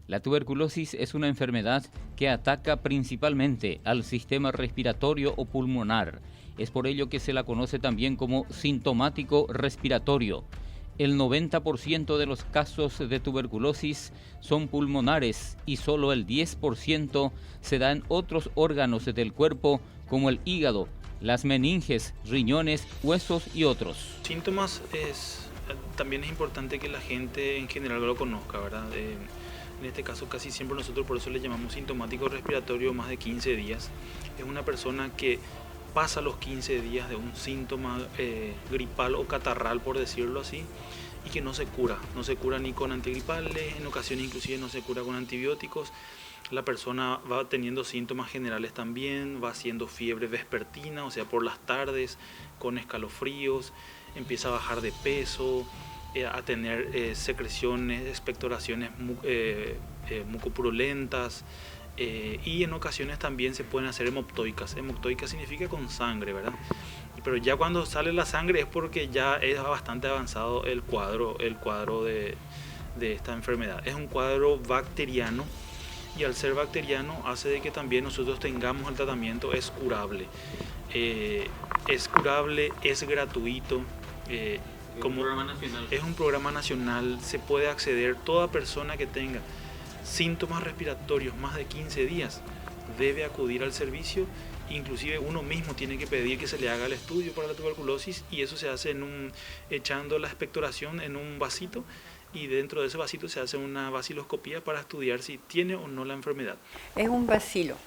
La tuberculosis es una enfermedad que ataca principalmente al sistema respiratorio o pulmonar. Es por ello que se la conoce también como sintomático respiratorio. El 90% de los casos de tuberculosis son pulmonares y solo el 10% se da en otros órganos del cuerpo como el hígado, las meninges, riñones, huesos y otros. Síntomas también es importante que la gente en general lo conozca, ¿verdad? En este caso casi siempre nosotros por eso le llamamos sintomático respiratorio más de 15 días. Es una persona que pasa los 15 días de un síntoma gripal o catarral, por decirlo así, y que no se cura ni con antigripales, en ocasiones inclusive no se cura con antibióticos. La persona va teniendo síntomas generales también, va haciendo fiebre vespertina, o sea, por las tardes, con escalofríos, empieza a bajar de peso, a tener secreciones, expectoraciones mucopurulentas, y en ocasiones también se pueden hacer hemoptoicas. Hemoptoicas significa con sangre, ¿verdad? Pero ya cuando sale la sangre es porque ya es bastante avanzado el cuadro de esta enfermedad. Es un cuadro bacteriano y al ser bacteriano hace de que también nosotros tengamos el tratamiento, es curable, es gratuito. Es un programa nacional, se puede acceder, toda persona que tenga síntomas respiratorios más de 15 días debe acudir al servicio, inclusive uno mismo tiene que pedir que se le haga el estudio para la tuberculosis y eso se hace echando la expectoración en un vasito y dentro de ese vasito se hace una baciloscopía para estudiar si tiene o no la enfermedad. Es un bacilo.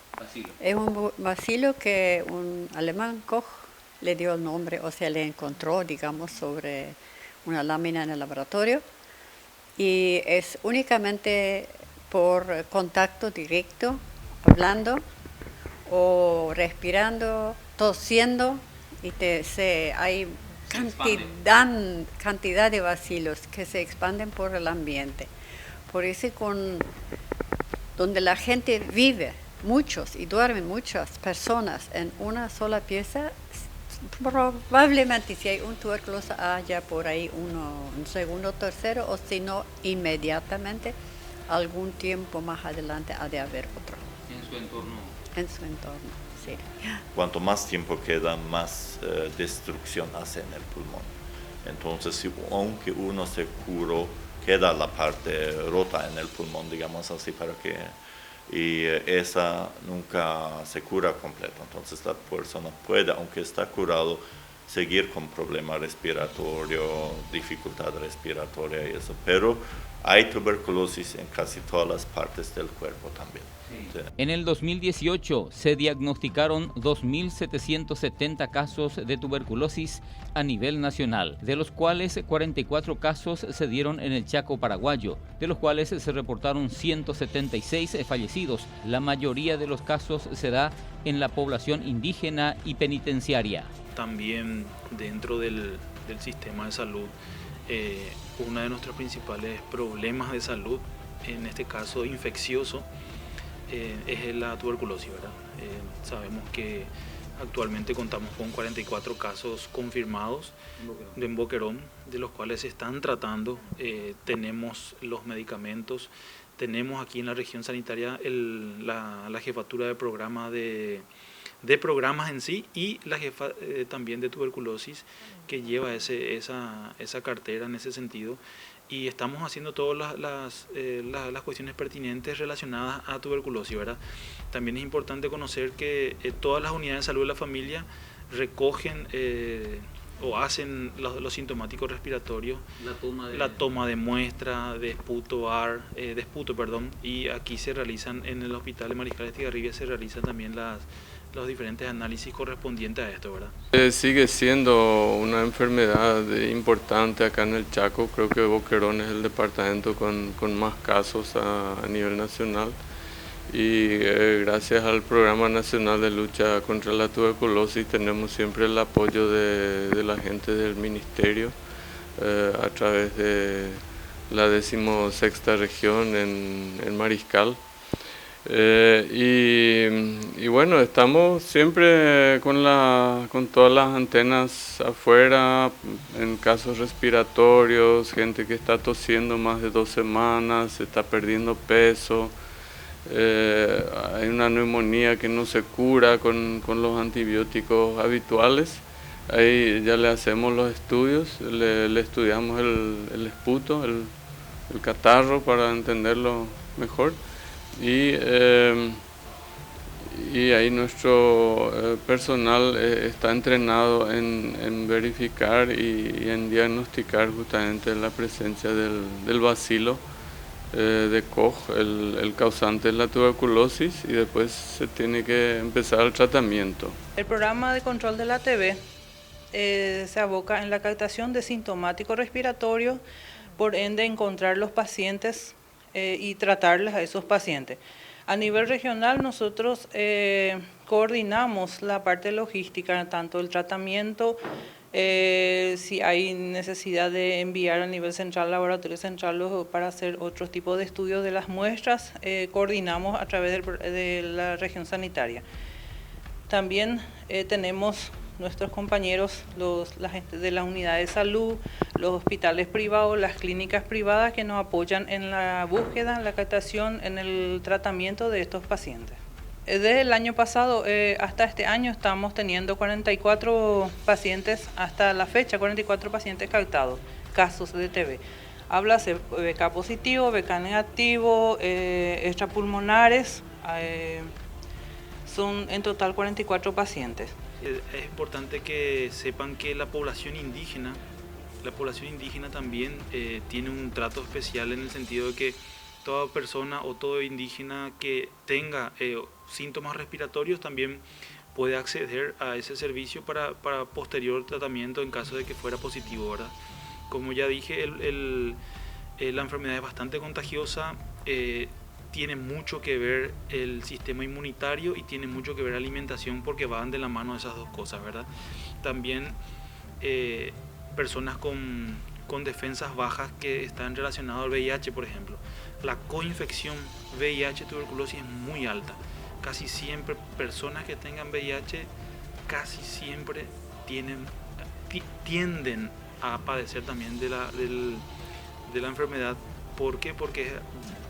Es un bacilo que un alemán, Koch, le dio el nombre, o sea, le encontró, digamos, sobre una lámina en el laboratorio y es únicamente por contacto directo, hablando o respirando, tosiendo, y hay cantidad de bacilos que se expanden por el ambiente. Por eso donde la gente vive, muchos y duermen muchas personas en una sola pieza, probablemente si hay un tuberculosis haya por ahí un segundo, tercero, o si no, inmediatamente, algún tiempo más adelante ha de haber otro. En su entorno. En su entorno, sí. Cuanto más tiempo queda, más destrucción hace en el pulmón. Entonces, aunque uno se curó, queda la parte rota en el pulmón, digamos así, y esa nunca se cura completo. Entonces la persona puede, aunque está curado, seguir con problema respiratorio, dificultad respiratoria y eso, pero hay tuberculosis en casi todas las partes del cuerpo también. Sí. En el 2018 se diagnosticaron 2.770 casos de tuberculosis a nivel nacional, de los cuales 44 casos se dieron en el Chaco paraguayo, de los cuales se reportaron 176 fallecidos. La mayoría de los casos se da en la población indígena y penitenciaria. También dentro del sistema de salud, uno de nuestros principales problemas de salud, en este caso infeccioso, es la tuberculosis, ¿verdad? Sabemos que actualmente contamos con 44 casos confirmados en Boquerón, de los cuales se están tratando. Tenemos los medicamentos, tenemos aquí en la región sanitaria la jefatura de programa de programas en sí y la jefa también de tuberculosis que lleva esa cartera en ese sentido, y estamos haciendo todas las cuestiones pertinentes relacionadas a tuberculosis, ¿verdad? También es importante conocer que todas las unidades de salud de la familia recogen o hacen los sintomáticos respiratorios, la toma de muestra de esputo, y aquí se realizan en el hospital de Mariscal Estigarribia, se realizan también los diferentes análisis correspondientes a esto, ¿verdad? Sigue siendo una enfermedad importante acá en el Chaco. Creo que Boquerón es el departamento con más casos a nivel nacional. Y gracias al Programa Nacional de Lucha contra la Tuberculosis tenemos siempre el apoyo de la gente del Ministerio a través de la 16ª región en Mariscal. Y bueno, estamos siempre con todas las antenas afuera en casos respiratorios, gente que está tosiendo más de 2 semanas, se está perdiendo peso. Hay una neumonía que no se cura con los antibióticos habituales. Ahí ya le hacemos los estudios, le estudiamos el esputo, el catarro para entenderlo mejor. Y ahí nuestro personal está entrenado en verificar y en diagnosticar justamente la presencia del bacilo de Koch, el causante de la tuberculosis, y después se tiene que empezar el tratamiento. El programa de control de la TB se aboca en la captación de sintomáticos respiratorios, por ende encontrar los pacientes y tratarles a esos pacientes. A nivel regional nosotros coordinamos la parte logística, tanto el tratamiento, si hay necesidad de enviar a nivel central, laboratorio central, para hacer otros tipos de estudios de las muestras, coordinamos a través de la región sanitaria. También tenemos nuestros compañeros, la gente de la unidad de salud, los hospitales privados, las clínicas privadas que nos apoyan en la búsqueda, en la captación, en el tratamiento de estos pacientes. Desde el año pasado hasta este año estamos teniendo 44 pacientes, hasta la fecha 44 pacientes captados, casos de TB. Háblase BK positivo, BK negativo, extrapulmonares, son en total 44 pacientes. Es importante que sepan que la población indígena también tiene un trato especial, en el sentido de que toda persona o todo indígena que tenga síntomas respiratorios también puede acceder a ese servicio para posterior tratamiento en caso de que fuera positivo, ¿verdad? Como ya dije, la enfermedad es bastante contagiosa, tiene mucho que ver el sistema inmunitario y tiene mucho que ver la alimentación, porque van de la mano esas dos cosas, ¿verdad? También personas con defensas bajas que están relacionadas al VIH, por ejemplo. La coinfección VIH-tuberculosis es muy alta. Casi siempre personas que tengan VIH casi siempre tienden a padecer también de la enfermedad. ¿Por qué? Porque es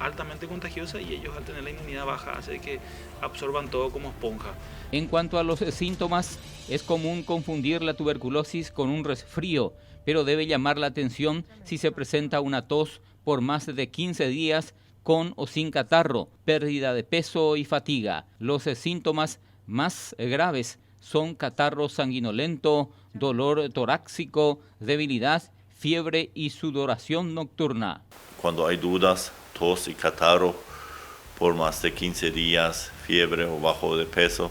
altamente contagiosa y ellos, al tener la inmunidad baja, hace que absorban todo como esponja. En cuanto a los síntomas, es común confundir la tuberculosis con un resfrío, pero debe llamar la atención si se presenta una tos por más de 15 días con o sin catarro, pérdida de peso y fatiga. Los síntomas más graves son catarro sanguinolento, dolor torácico, debilidad, fiebre y sudoración nocturna. Cuando hay dudas, tos y catarro por más de 15 días, fiebre o bajo de peso,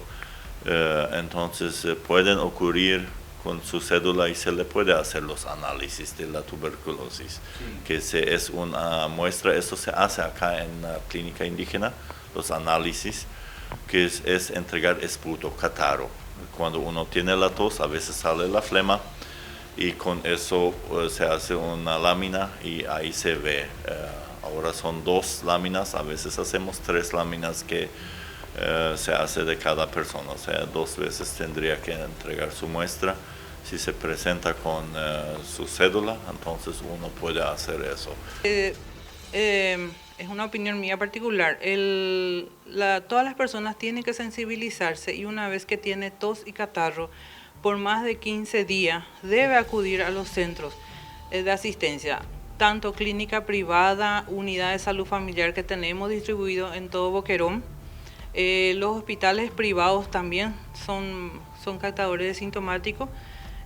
entonces pueden ocurrir con su cédula y se le puede hacer los análisis de la tuberculosis, que es una muestra. Esto se hace acá en la clínica indígena, los análisis, que es entregar esputo, catarro. Cuando uno tiene la tos, a veces sale la flema, y con eso se hace una lámina y ahí se ve. Ahora son 2 láminas, a veces hacemos 3 láminas que se hace de cada persona, o sea, 2 veces tendría que entregar su muestra. Si se presenta con su cédula, entonces uno puede hacer eso. Es una opinión mía particular. Todas las personas tienen que sensibilizarse, y una vez que tiene tos y catarro por más de 15 días, debe acudir a los centros de asistencia, tanto clínica privada, unidad de salud familiar que tenemos distribuido en todo Boquerón. Los hospitales privados también son captadores de sintomáticos.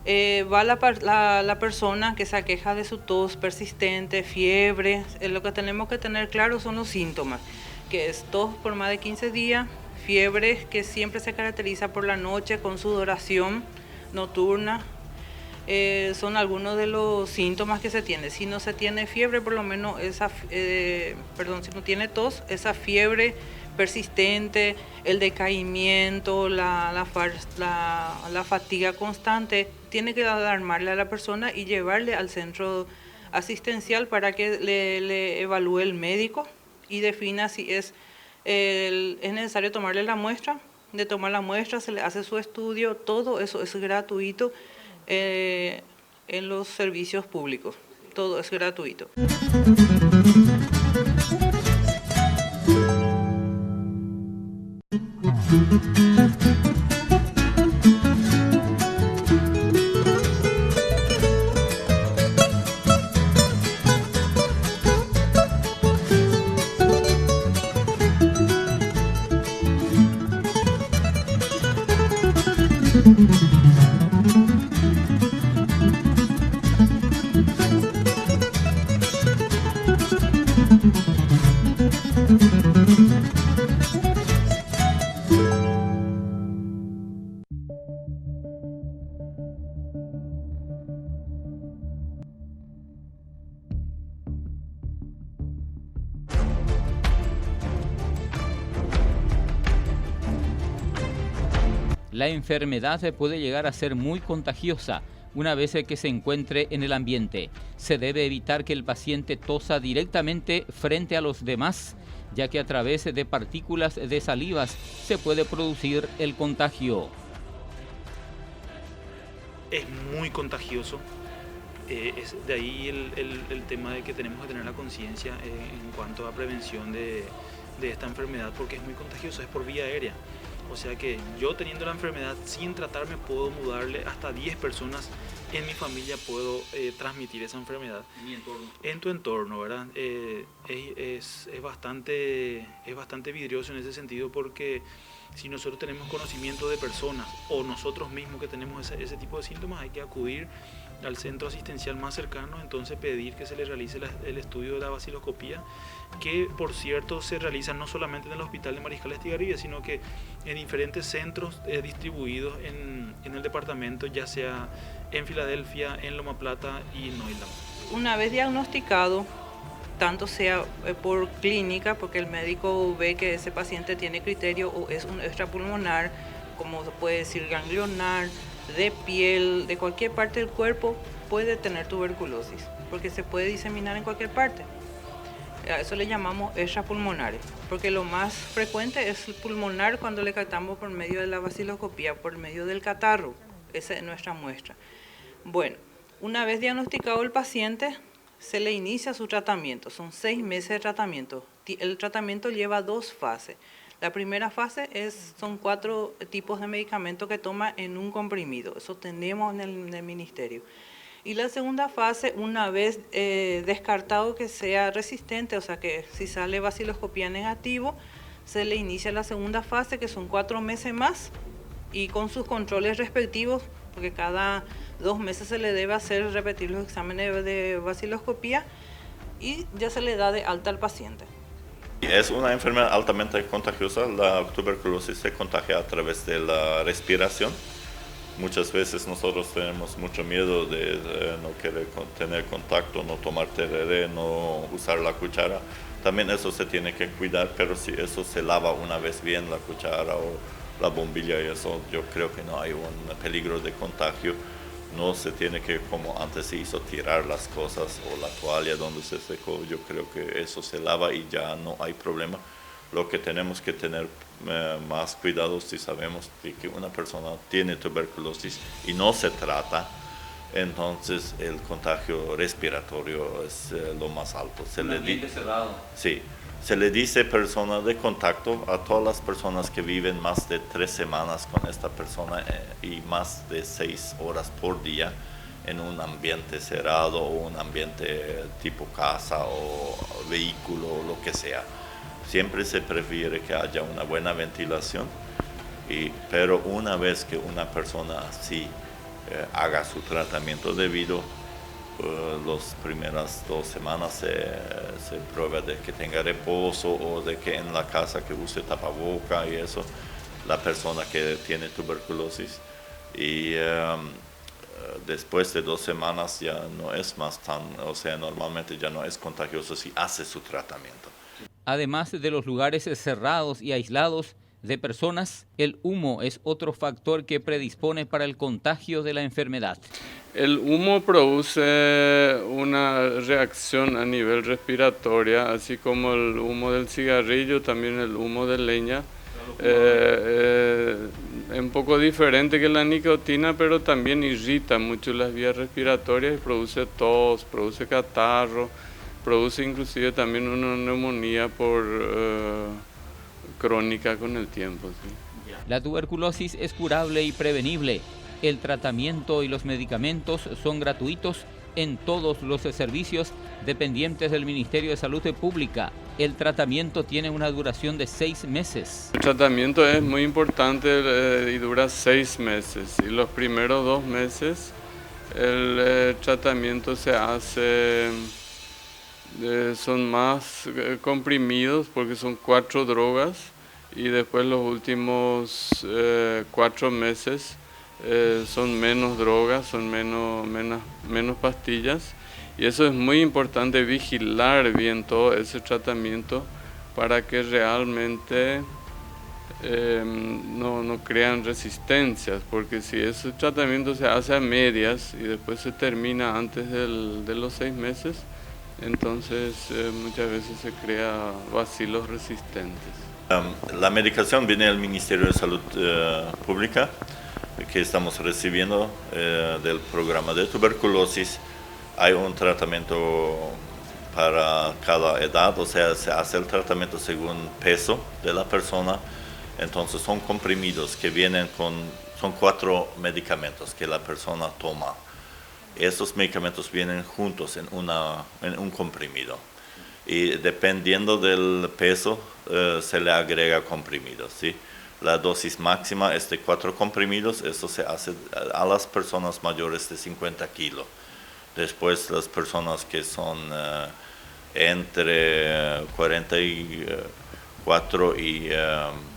Va la persona que se aqueja de su tos persistente, fiebre. Lo que tenemos que tener claro son los síntomas, que es tos por más de 15 días, fiebre que siempre se caracteriza por la noche con sudoración nocturna. Son algunos de los síntomas que se tienen. Si no se tiene fiebre, por lo menos si no tiene tos, esa fiebre persistente, el decaimiento, la fatiga constante, tiene que alarmarle a la persona y llevarle al centro asistencial para que le evalúe el médico y defina si es necesario tomarle la muestra. De tomar la muestra se le hace su estudio, todo eso es gratuito en los servicios públicos, todo es gratuito. La enfermedad puede llegar a ser muy contagiosa una vez que se encuentre en el ambiente. Se debe evitar que el paciente tosa directamente frente a los demás, ya que a través de partículas de salivas se puede producir el contagio. Es muy contagioso. Es de ahí el tema de que tenemos que tener la conciencia en cuanto a prevención de esta enfermedad, porque es muy contagioso, es por vía aérea. O sea que yo teniendo la enfermedad sin tratarme puedo mudarle hasta 10 personas en mi familia, puedo transmitir esa enfermedad. En mi entorno. En tu entorno, ¿verdad? Es bastante vidrioso en ese sentido, porque si nosotros tenemos conocimiento de personas o nosotros mismos que tenemos ese tipo de síntomas, hay que acudir al centro asistencial más cercano, entonces pedir que se le realice el estudio de la baciloscopía, que por cierto se realiza no solamente en el Hospital de Mariscal Estigarribia, sino que en diferentes centros distribuidos en el departamento, ya sea en Filadelfia, en Loma Plata y en Noila. Una vez diagnosticado, tanto sea por clínica, porque el médico ve que ese paciente tiene criterio o es un extrapulmonar, como se puede decir ganglionar, de piel, de cualquier parte del cuerpo, puede tener tuberculosis, porque se puede diseminar en cualquier parte. A eso le llamamos extrapulmonares, porque lo más frecuente es el pulmonar cuando le captamos por medio de la baciloscopía, por medio del catarro. Esa es nuestra muestra. Bueno, una vez diagnosticado el paciente, se le inicia su tratamiento. Son 6 meses de tratamiento. El tratamiento lleva 2 fases. La primera fase son 4 tipos de medicamentos que toma en un comprimido. Eso tenemos en el ministerio. Y la segunda fase, una vez descartado que sea resistente, o sea que si sale baciloscopía negativo, se le inicia la segunda fase, que son 4 meses más, y con sus controles respectivos, porque cada 2 meses se le debe repetir los exámenes de baciloscopía, y ya se le da de alta al paciente. Es una enfermedad altamente contagiosa. La tuberculosis se contagia a través de la respiración. Muchas veces nosotros tenemos mucho miedo de no querer tener contacto, no tomar tereré, no usar la cuchara. También eso se tiene que cuidar, pero si eso se lava una vez bien, la cuchara o la bombilla y eso, yo creo que no hay un peligro de contagio. No se tiene que, como antes se hizo, tirar las cosas o la toalla donde se secó. Yo creo que eso se lava y ya no hay problema. Lo que tenemos que tener más cuidado si sabemos que una persona tiene tuberculosis y no se trata, entonces el contagio respiratorio es lo más alto. Sí, se le dice persona de contacto a todas las personas que viven más de 3 semanas con esta persona y más de 6 horas por día en un ambiente cerrado o un ambiente tipo casa o vehículo o lo que sea. Siempre se prefiere que haya una buena ventilación, pero una vez que una persona así haga su tratamiento debido, las primeras 2 semanas se prueba de que tenga reposo o de que en la casa que use tapaboca y eso, la persona que tiene tuberculosis. Y después de 2 semanas ya no es más tan, o sea, normalmente ya no es contagioso si hace su tratamiento. Además de los lugares cerrados y aislados de personas, el humo es otro factor que predispone para el contagio de la enfermedad. El humo produce una reacción a nivel respiratoria, así como el humo del cigarrillo, también el humo de leña. Es un poco diferente que la nicotina, pero también irrita mucho las vías respiratorias y produce tos, produce catarro, produce inclusive también una neumonía crónica con el tiempo. ¿Sí? La tuberculosis es curable y prevenible. El tratamiento y los medicamentos son gratuitos en todos los servicios dependientes del Ministerio de Salud Pública. El tratamiento tiene una duración de 6 meses. El tratamiento es muy importante y dura 6 meses. Y los primeros 2 meses el tratamiento se hace, son más comprimidos porque son 4 drogas y después los últimos 4 meses son menos drogas, son menos pastillas, y eso es muy importante, vigilar bien todo ese tratamiento para que realmente no crean resistencias, porque si ese tratamiento se hace a medias y después se termina antes de los 6 meses, entonces muchas veces se crea bacilos resistentes. La medicación viene del Ministerio de Salud Pública, que estamos recibiendo del programa de tuberculosis. Hay un tratamiento para cada edad, o sea, se hace el tratamiento según peso de la persona. Entonces son comprimidos que son 4 medicamentos que la persona toma. Estos medicamentos vienen juntos en un comprimido. Y dependiendo del peso se le agrega comprimidos, ¿sí? La dosis máxima es de 4 comprimidos, eso se hace a las personas mayores de 50 kilos. Después las personas que son entre 44 y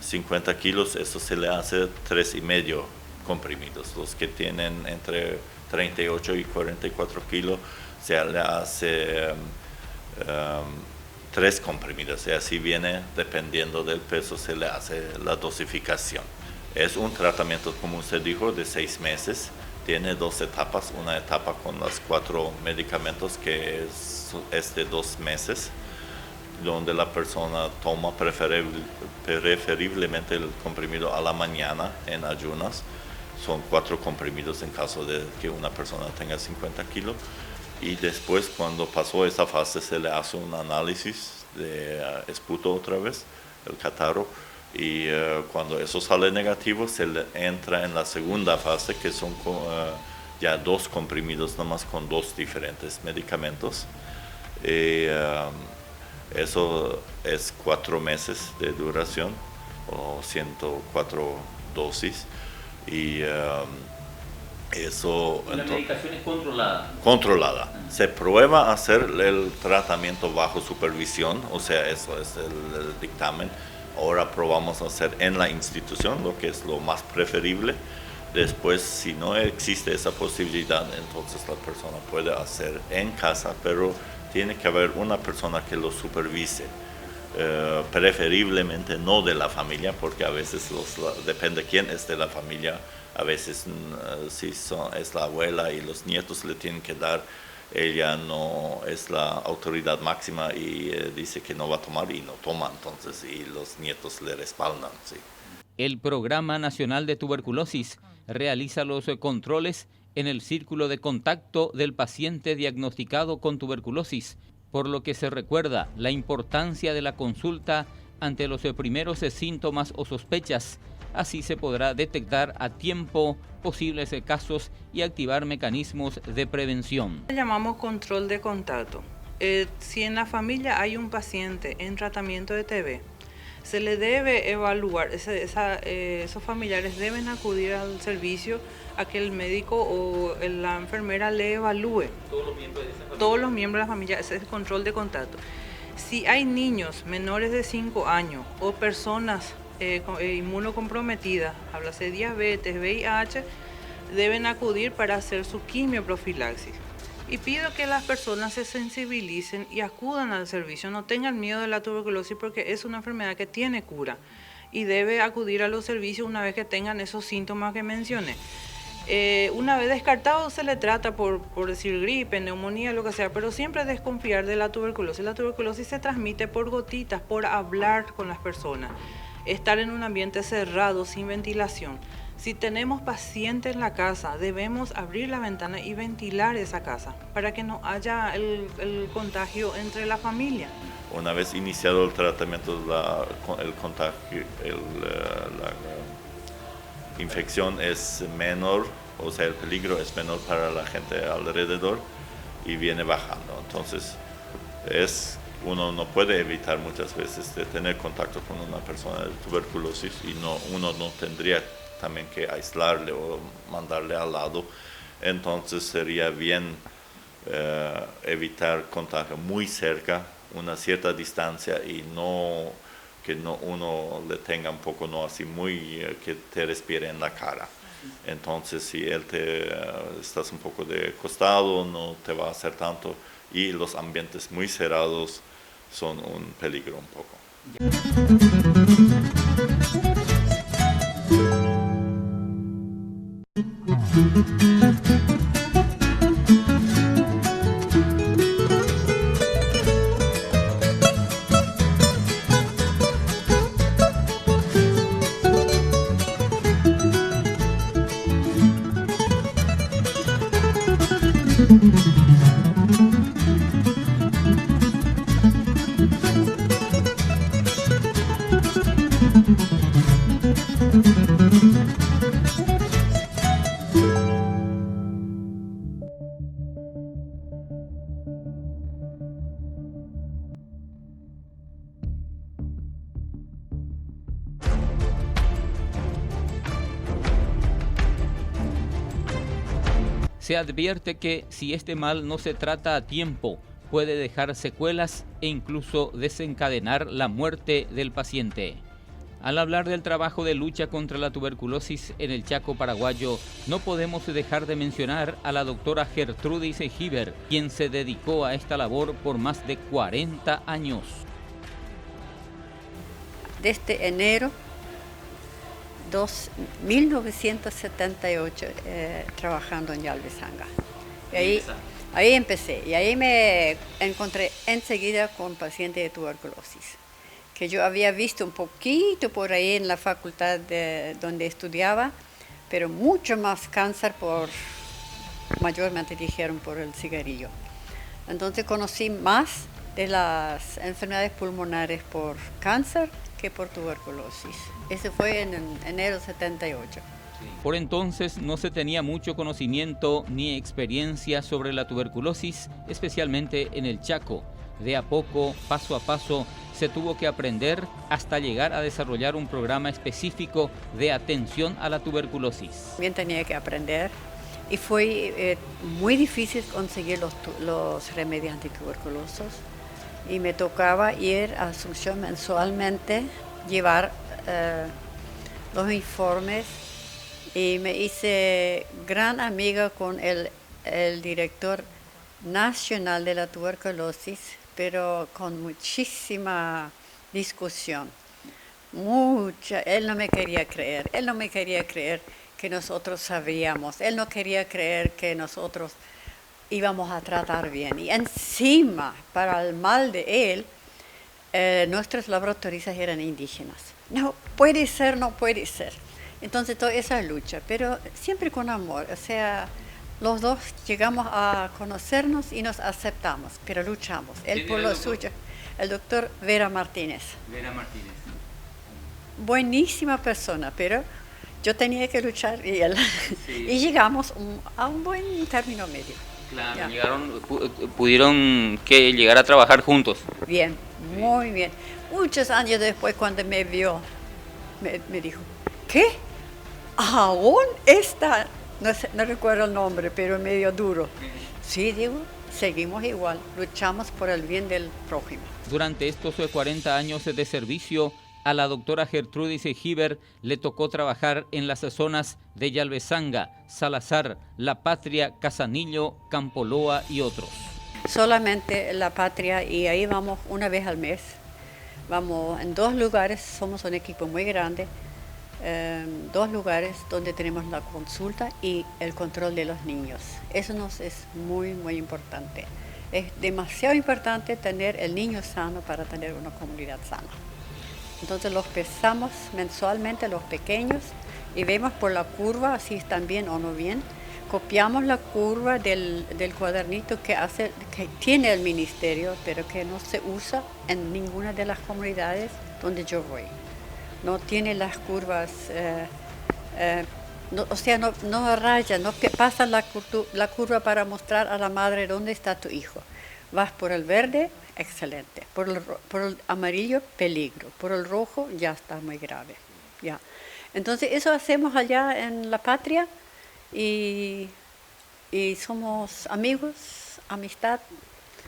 50 kilos, eso se le hace 3,5 comprimidos. Los que tienen entre 38 y 44 kilos se le hace 3 comprimidos, y así viene, dependiendo del peso, se le hace la dosificación. Es un tratamiento, como usted dijo, de 6 meses, tiene 2 etapas, una etapa con los 4 medicamentos que es de 2 meses, donde la persona toma preferiblemente el comprimido a la mañana en ayunas. Son 4 comprimidos en caso de que una persona tenga 50 kilos. Y después, cuando pasó esa fase, se le hace un análisis de esputo otra vez, el catarro, y cuando eso sale negativo, se le entra en la segunda fase, que son ya 2 comprimidos, nomás con 2 diferentes medicamentos. Eso es 4 meses de duración, o 104 dosis, y eso... La medicación es controlada. Controlada. Se prueba hacer el tratamiento bajo supervisión, o sea, eso es el dictamen. Ahora probamos hacer en la institución, lo que es lo más preferible. Después, si no existe esa posibilidad, entonces la persona puede hacer en casa, pero tiene que haber una persona que lo supervise. Preferiblemente no de la familia, porque a veces depende quién es de la familia. A veces si es la abuela y los nietos le tienen que dar, ella no es la autoridad máxima y dice que no va a tomar y no toma, entonces, y los nietos le respaldan. Sí. El Programa Nacional de Tuberculosis realiza los controles en el círculo de contacto del paciente diagnosticado con tuberculosis, por lo que se recuerda la importancia de la consulta ante los primeros síntomas o sospechas. Así se podrá detectar a tiempo posibles casos y activar mecanismos de prevención. Llamamos control de contacto. Si en la familia hay un paciente en tratamiento de TB, se le debe evaluar, esos familiares deben acudir al servicio a que el médico o la enfermera le evalúe. Todos los miembros de la familia, ese es el control de contacto. Si hay niños menores de 5 años o personas inmunocomprometidas, háblase de diabetes, VIH, deben acudir para hacer su quimioprofilaxis. Y pido que las personas se sensibilicen y acudan al servicio, no tengan miedo de la tuberculosis porque es una enfermedad que tiene cura y debe acudir a los servicios una vez que tengan esos síntomas que mencioné. Una vez descartado se le trata por decir gripe, neumonía, lo que sea, pero siempre desconfiar de la tuberculosis. La tuberculosis se transmite por gotitas, por hablar con las personas, estar en un ambiente cerrado, sin ventilación. Si tenemos pacientes en la casa, debemos abrir la ventana y ventilar esa casa para que no haya el contagio entre la familia. Una vez iniciado el tratamiento, el contagio, la infección es menor, o sea, el peligro es menor para la gente alrededor y viene bajando. Entonces, uno no puede evitar muchas veces de tener contacto con una persona de tuberculosis y uno no tendría también que aislarle o mandarle al lado. Entonces sería bien evitar contagio muy cerca, una cierta distancia y que uno le tenga un poco, no así muy, que te respire en la cara. Entonces si estás un poco de costado, no te va a hacer tanto y los ambientes muy cerrados son un peligro un poco. Se advierte que si este mal no se trata a tiempo, puede dejar secuelas e incluso desencadenar la muerte del paciente. Al hablar del trabajo de lucha contra la tuberculosis en el Chaco paraguayo, no podemos dejar de mencionar a la doctora Gertrudis Giver, quien se dedicó a esta labor por más de 40 años. Desde enero 1978 trabajando en Yalvisanga. Ahí empecé y ahí me encontré enseguida con pacientes de tuberculosis, que yo había visto un poquito por ahí en la facultad donde estudiaba, pero mucho más cáncer mayormente dijeron por el cigarrillo. Entonces conocí más de las enfermedades pulmonares por cáncer que por tuberculosis. Ese fue en enero 78. Por entonces no se tenía mucho conocimiento ni experiencia sobre la tuberculosis, especialmente en el Chaco. De a poco, paso a paso, se tuvo que aprender hasta llegar a desarrollar un programa específico de atención a la tuberculosis. Bien tenía que aprender y fue muy difícil conseguir los remedios antituberculosos y me tocaba ir a Asunción mensualmente, llevar los informes y me hice gran amiga con el director nacional de la tuberculosis, pero con muchísima discusión. Él no me quería creer que nosotros sabíamos, él no quería creer que nosotros íbamos a tratar bien. Y encima, para el mal de él, nuestros laboratoristas eran indígenas. No puede ser. Entonces toda esa lucha, pero siempre con amor, o sea, los dos llegamos a conocernos y nos aceptamos, pero luchamos. Él por lo suyo, el doctor Vera Martínez. Buenísima persona, pero yo tenía que luchar y él. Sí. Y llegamos a un buen término medio. Claro, pudieron llegar a trabajar juntos. Bien, muy bien. Muchos años después, cuando me vio, me dijo, ¿qué? ¿Aún está? No recuerdo el nombre, pero medio duro. Sí, digo, seguimos igual, luchamos por el bien del prójimo. Durante estos 40 años de servicio, a la doctora Gertrudis Hiver le tocó trabajar en las zonas de Yalvezanga, Salazar, La Patria, Casanillo, Campoloa y otros. Solamente La Patria, y ahí vamos una vez al mes. Vamos en 2 lugares, somos un equipo muy grande, 2 lugares donde tenemos la consulta y el control de los niños. Eso nos es muy, muy importante. Es demasiado importante tener el niño sano para tener una comunidad sana. Entonces los pesamos mensualmente, los pequeños, y vemos por la curva si están bien o no bien. Copiamos la curva del cuadernito que tiene el ministerio, pero que no se usa en ninguna de las comunidades donde yo voy. No tiene las curvas, no raya, no pasa la curva para mostrar a la madre dónde está tu hijo. Vas por el verde, excelente. Por el amarillo, peligro. Por el rojo, ya está muy grave. Ya. Entonces, eso hacemos allá en La Patria y somos amigos, amistad.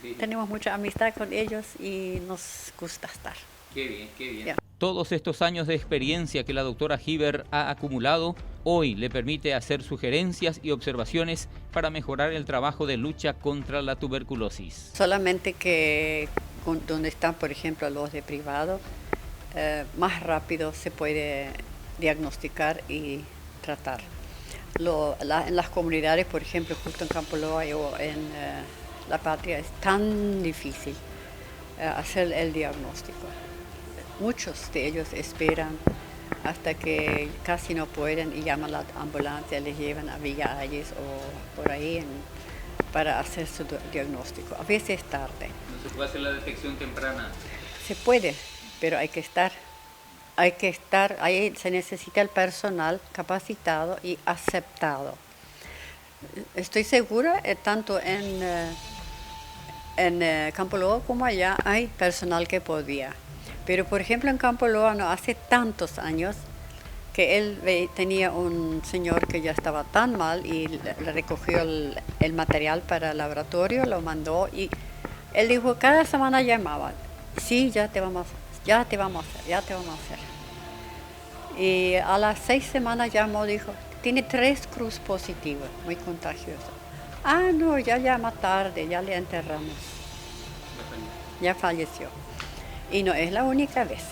Sí. Tenemos mucha amistad con ellos y nos gusta estar. Qué bien, qué bien. Ya. Todos estos años de experiencia que la doctora Hiver ha acumulado, hoy le permite hacer sugerencias y observaciones para mejorar el trabajo de lucha contra la tuberculosis. Solamente que donde están, por ejemplo, los de privado, más rápido se puede diagnosticar y tratar. En las comunidades, por ejemplo, justo en Campoloa o en La Patria, es tan difícil hacer el diagnóstico. Muchos de ellos esperan hasta que casi no pueden y llaman a la ambulancia, les llevan a Villa Ayes o por ahí para hacer su diagnóstico. A veces es tarde. ¿No se puede hacer la detección temprana? Se puede, pero hay que estar, ahí se necesita el personal capacitado y aceptado. Estoy segura, tanto en Campoloa como allá hay personal que podía. Pero, por ejemplo, en Campoloa no hace tantos años que él tenía un señor que ya estaba tan mal y le recogió el material para el laboratorio, lo mandó y él dijo, cada semana llamaba, sí, ya te vamos a hacer. Y a las 6 semanas llamó, dijo, tiene 3 cruz positivos, muy contagioso. Ah, no, ya llama tarde, ya le enterramos. Ya falleció. Y no es la única vez.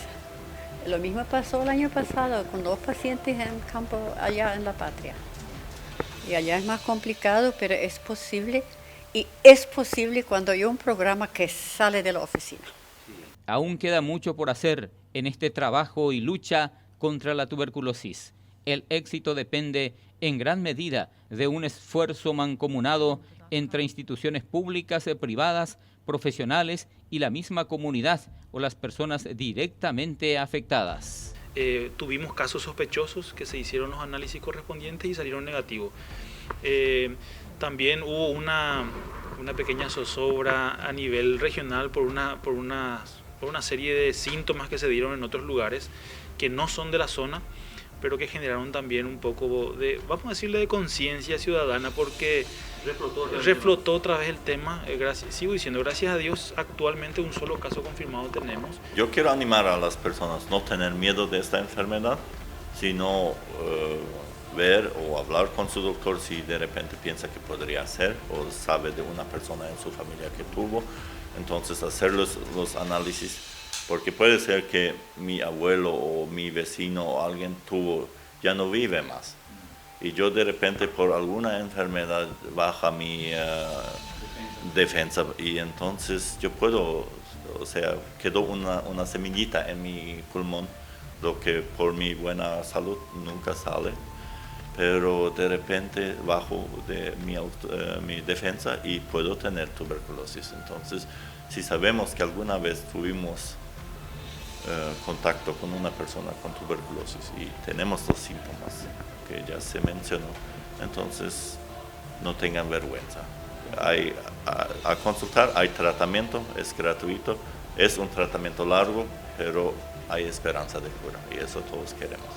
Lo mismo pasó el año pasado con 2 pacientes en campo allá en La Patria. Y allá es más complicado, pero es posible. Y es posible cuando hay un programa que sale de la oficina. Aún queda mucho por hacer en este trabajo y lucha contra la tuberculosis. El éxito depende en gran medida de un esfuerzo mancomunado entre instituciones públicas, privadas, profesionales y la misma comunidad o las personas directamente afectadas. Tuvimos casos sospechosos que se hicieron los análisis correspondientes y salieron negativos. También hubo una pequeña zozobra a nivel regional por una serie de síntomas que se dieron en otros lugares que no son de la zona, pero que generaron también un poco de, vamos a decirle, de conciencia ciudadana, porque reflotó otra vez el tema. Sigo diciendo, gracias a Dios, actualmente un solo caso confirmado tenemos. Yo quiero animar a las personas a no tener miedo de esta enfermedad, sino ver o hablar con su doctor si de repente piensa que podría ser o sabe de una persona en su familia que tuvo. Entonces hacer los análisis, porque puede ser que mi abuelo o mi vecino o alguien tuvo, ya no vive más. Y yo de repente por alguna enfermedad baja mi defensa y entonces yo puedo, o sea, quedó una semillita en mi pulmón, lo que por mi buena salud nunca sale, pero de repente bajo de mi defensa y puedo tener tuberculosis. Entonces, si sabemos que alguna vez tuvimos contacto con una persona con tuberculosis y tenemos los síntomas que ya se mencionó, entonces no tengan vergüenza. A consultar, hay tratamiento, es gratuito, Es un tratamiento largo, pero hay esperanza de cura y eso todos queremos.